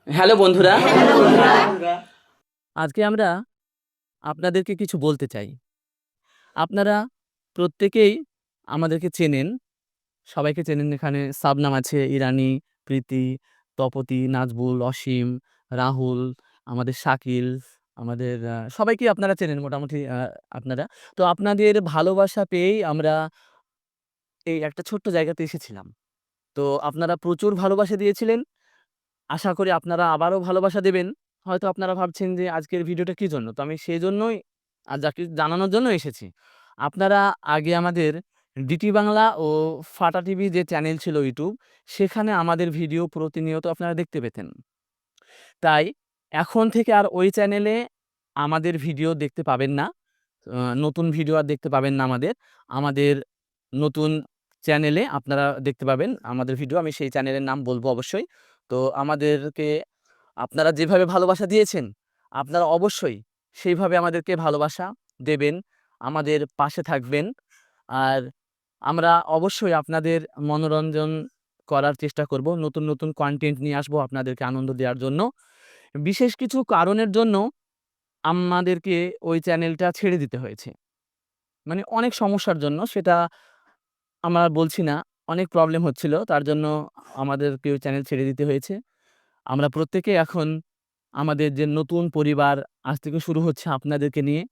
Hello বন্ধুরা, আজকে আমরা আপনাদেরকে কিছু বলতে চাই। আপনারা প্রত্যেকেই আমাদেরকে চেনেন। সবাইকে চেনেন এখানে শাবনাম আছে, ইরানী, প্রীতি, তপতি, নাজবুল, অসীম, রাহুল, আমাদের শাকিল, আমাদের সবাইকেই আপনারা চেনেন মোটামুটি আপনারা। তো আপনাদের ভালোবাসা পেয়েই আমরা এই একটা ছোট্ট জায়গাতে এসেছিলাম। তো আপনারা প্রচুর ভালোবাসা দিয়েছিলেন। আশা করি আপনারা আবারও ভালোবাসা দেবেন। হয়তো আপনারা ভাবছেন যে আজকের ভিডিওটা কি জন্য? তো আমি সেজন্যই যাকে জানানোর জন্য এসেছি। আপনারা আগে আমাদের ডিটি বাংলা ও ফাটা টিভি যে চ্যানেল ছিল ইউটিউব, সেখানে আমাদের ভিডিও প্রতিনিয়ত আপনারা দেখতে পেতেন। তাই এখন থেকে আর ওই চ্যানেলে আমাদের ভিডিও দেখতে পাবেন না। নতুন ভিডিও আর দেখতে পাবেন না আমাদের। আমাদের নতুন চ্যানেলে আপনারা দেখতে পাবেন আমাদের ভিডিও। আমি সেই চ্যানেলের নাম বলব অবশ্যই। তো আমাদেরকে আপনারা যেভাবে ভালোবাসা দিয়েছেন, আপনারা অবশ্যই সেইভাবে আমাদেরকে ভালোবাসা দেবেন, আমাদের পাশে থাকবেন। আর আমরা অবশ্যই আপনাদের মনোরঞ্জন করার চেষ্টা করব। নতুন, নতুন কনটেন্ট নিয়ে আসবো আপনাদেরকে আনন্দ দেওয়ার জন্য। বিশেষ কিছু কারণের জন্য আমাদেরকে ওই চ্যানেলটা ছেড়ে দিতে হয়েছে। মানে অনেক সমস্যার জন্য সেটা আমরা বলছি না। অনেক প্রবলেম হচ্ছিল। তার জন্য আমাদেরকে ওই চ্যানেল ছেড়ে দিতে হয়েছে। আমরা প্রত্যেকে এখন আমাদের যে নতুন পরিবার আজ থেকে শুরু হচ্ছে আপনাদেরকে নিয়ে।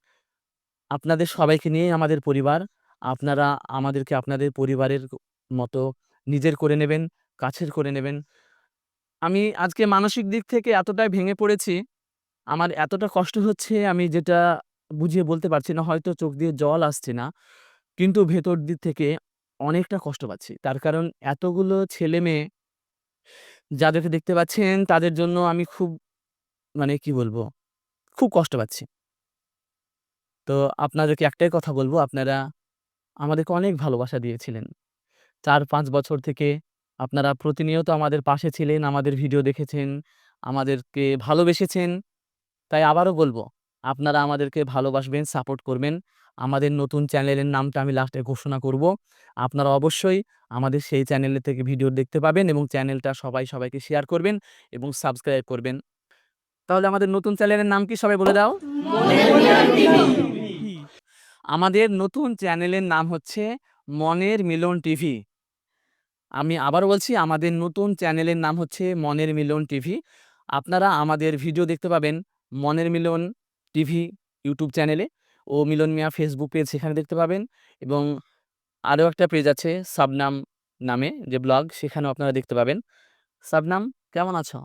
আপনাদের সবাইকে নিয়েই আমাদের পরিবার। আপনারা আমাদেরকে আপনাদের পরিবারের মতো নিজের করে নেবেন, কাছের করে নেবেন। আমি আজকে মানসিক দিক থেকে এতটাই ভেঙে পড়েছি, আমার এতটা কষ্ট হচ্ছে আমি যেটা বুঝিয়ে বলতে পারছি না। হয়তো চোখ দিয়ে জল আসছে না। কিন্তু ভেতর দিক থেকে অনেকটা কষ্ট পাচ্ছি। তার কারণ এতগুলো ছেলেমেয়ে যাদেরকে দেখতে পাচ্ছেন তাদের জন্য আমি খুব মানে কি বলবো? খুব কষ্ট পাচ্ছি। তো আপনাদেরকে একটাই কথা বলব, আপনারা আমাদেরকে অনেক ভালোবাসা দিয়েছিলেন। ৪-৫ বছর থেকে আপনারা প্রতিনিয়ত আমাদের পাশে ছিলেন, আমাদের ভিডিও দেখেছেন, আমাদেরকে ভালোবেসেছেন। তাই আবারও বলব, আপনারা আমাদেরকে ভালোবাসবেন, সাপোর্ট করবেন। আমাদের নতুন চ্যানেলের নামটা আমি লাস্টে ঘোষণা করব। আপনারা অবশ্যই আমাদের সেই চ্যানেলে থেকে ভিডিও দেখতে পাবেন এবং চ্যানেলটা সবাইকে শেয়ার করবেন এবং সাবস্ক্রাইব করবেন। তাহলে আমাদের নতুন চ্যানেলের নাম কি সবাই বলে দাও? আমাদের নতুন চ্যানেলের নাম হচ্ছে মনের মিলন টিভি। আমি আবারও বলছি, আমাদের নতুন চ্যানেলের নাম হচ্ছে মনের মিলন টিভি। আপনারা আমাদের ভিডিও দেখতে পাবেন মনের মিলন টিভি ইউটিউব চ্যানেলে ও মিলন মিয়া ফেসবুক পেজ, সেখানে দেখতে পাবেন এবং আরও একটা পেজ আছে শাবনাম নামে যে ব্লগ, সেখানেও আপনারা দেখতে পাবেন। শাবনাম, কেমন আছো?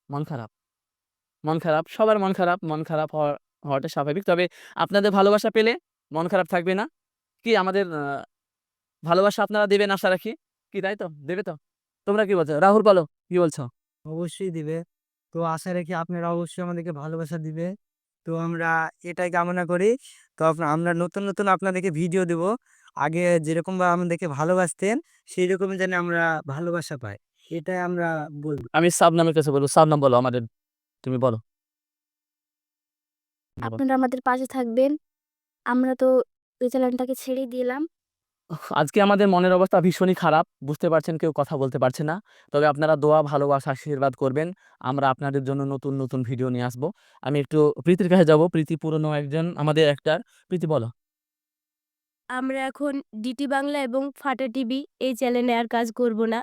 মন খারাপ? মন খারাপ, সবার মন খারাপ। মন খারাপ হওয়াটা স্বাভাবিক। তবে আপনাদের ভালোবাসা পেলে মন খারাপ থাকবে না। কি আমাদের ভালোবাসা আপনারা দেবেন আশা রাখি। কি তাই তো? দেবে তো? তোমরা কি বলছো? রাহুল বলো, কি বলছো? অবশ্যই দিবে। তো আশা রাখি আপনারা অবশ্যই আমাদেরকে ভালোবাসা দিবে। তো আমরা এটাই কামনা করি। তো আমরা নতুন নতুন আপনাদেরকে ভিডিও দেব। আগে যেরকম ভাবে আমাদেরকে ভালোবাসতেন সেই রকমই যেন আমরা ভালোবাসা পাই, এটাই আমরা বলবো। আমি শাবনামের কাছে বলবো। শাবনাম বলো আমাদের, তুমি বলো। বলো। আপনারা আমাদের পাশে থাকবেন। আমরা তো ওই চ্যানেলটাকে ছেড়েই দিলাম। আজকে আমাদের মনের অবস্থা ভীষণই খারাপ। বুঝতে পারছেন, কেউ কথা বলতে পারছে না। তবে আপনারা দোয়া, ভালোবাসা, আশীর্বাদ করবেন। আমরা আপনাদের জন্য নতুন, নতুন ভিডিও নিয়ে আসবো। আমি একটু প্রীতির কাছে যাবো। প্রীতি পুরনো একজন আমাদের অ্যাক্টর। প্রীতি বলো। আমরা এখন ডিটি বাংলা এবং ফাটা টিভি এই চ্যানেলে আর কাজ করব না।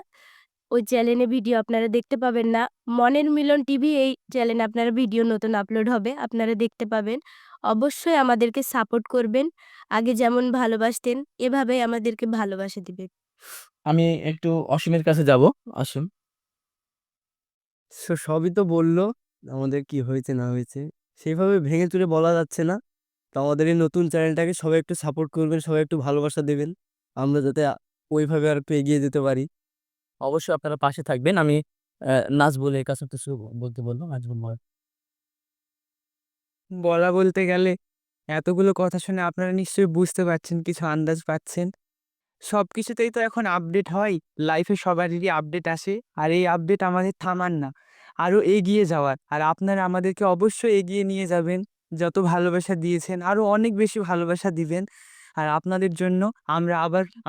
ওই চ্যানেলে ভিডিও আপনারা দেখতে পাবেন না। মনের মিলন টিভি এই চ্যানেলে আপনারা ভিডিও নতুন আপলোড হবে, আপনারা দেখতে পাবেন। অবশ্যই আমাদেরকে সাপোর্ট করবেন। আগে যেমন ভালোবাসতেন এভাবেই আমাদেরকে ভালোবাসা দিবেন। আমি একটু অসীমের কাছে যাবো। অসীম। সবই তো বললো আমাদের কি হয়েছে না হয়েছে, সেইভাবে ভেঙে চুরে বলা যাচ্ছে না। তো আমাদের এই নতুন চ্যানেলটাকে সবাই একটু সাপোর্ট করবেন, সবাই একটু ভালোবাসা দেবেন, আমরা যাতে ওইভাবে আর একটু এগিয়ে যেতে পারি। অবশ্যই আপনারা পাশে থাকবেন। আমি নাজবুলের কাছে কিছু বলতে বলবো। নাজবুল বল। বলা বলতে গেলে এতগুলো কথা শুনে আপনারা নিশ্চয়ই বুঝতে পারছেন, কিছু আন্দাজ পাচ্ছেন। সব কিছুতেই তো এখন আপডেট হয়, লাইফে সবারই আপডেট আসে। আর এই আপডেট আমাদের থামার না, আরও এগিয়ে যাওয়ার। আর আপনারা আমাদেরকে অবশ্যই এগিয়ে নিয়ে যাবেন। যত ভালোবাসা দিয়েছেন আরও অনেক বেশি ভালোবাসা দিবেন। আর আপনাদের জন্য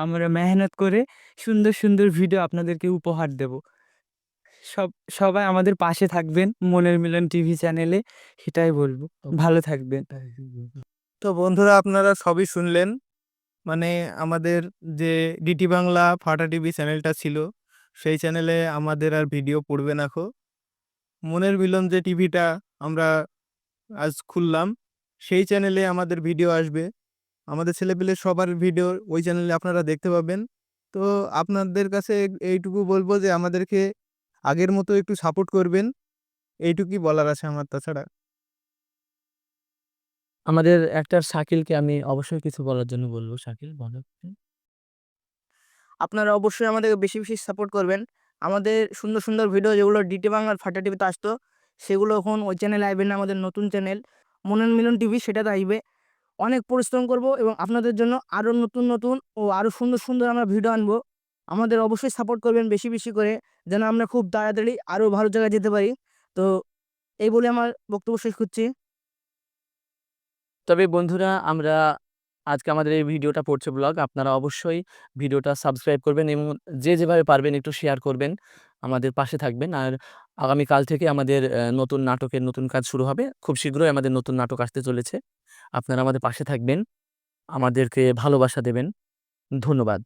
আমরা মেহনত করে সুন্দর সুন্দর ভিডিও আপনাদেরকে উপহার দেব। সবাই আমাদের পাশে থাকবেন মনের মিলন টিভি চ্যানেলে, সেটাই বলবো। ভালো থাকবেন। তো বন্ধুরা, আপনারা সবই শুনলেন। মানে আমাদের যে ডিটি বাংলা ফাটা টিভি চ্যানেলটা ছিল, সেই চ্যানেলে আমাদের আর ভিডিও পড়বে না। মনের মিলন যে টিভিটা আমরা আজ খুললাম, সেই চ্যানেলে আমাদের ভিডিও আসবে। আমাদের ছেলেপেলে সবার ভিডিও ওই চ্যানেলে আপনারা দেখতে পাবেন। তো আপনাদের কাছে এইটুকু বলবো যে আমাদেরকে আগের মতো একটু সাপোর্ট করবেন, এইটুকুই বলার আছে আমার। তাছাড়া আমাদের অ্যাক্টর শাকিলকে আমি অবশ্যই কিছু বলার জন্য বলবো। শাকিল বলো। আপনারা অবশ্যই আমাদেরকে বেশি বেশি সাপোর্ট করবেন। আমাদের সুন্দর সুন্দর ভিডিও যেগুলো ডিটি বাংলার ফাটা টিভিতে আসতো, সেগুলো এখন ওই চ্যানেলে আসবে না। আমাদের নতুন চ্যানেল মনের মিলন টিভি, সেটাতে আসবে। অনেক পরিশ্রম করব এবং আপনাদের জন্য আরও নতুন নতুন ও আরও সুন্দর সুন্দর আমরা ভিডিও আনবো। আমাদের অবশ্যই সাপোর্ট করবেন বেশি বেশি করে, যেন আমরা খুব তাড়াতাড়ি আরও ভালো জায়গায় যেতে পারি। তো এই বলে আমার বক্তব্য শেষ করছি। তবে বন্ধুরা, আমরা আজকে আমাদের এই ভিডিওটা পড়ছে ব্লগ, আপনারা অবশ্যই ভিডিওটা সাবস্ক্রাইব করবেন এবং যে যেভাবে পারবেন একটু শেয়ার করবেন, আমাদের পাশে থাকবেন। আর আগামীকাল থেকে আমাদের নতুন নাটকের নতুন কাজ শুরু হবে। খুব শীঘ্রই আমাদের নতুন নাটক আসতে চলেছে। আপনারা আমাদের পাশে থাকবেন, আমাদেরকে ভালোবাসা দেবেন। ধন্যবাদ।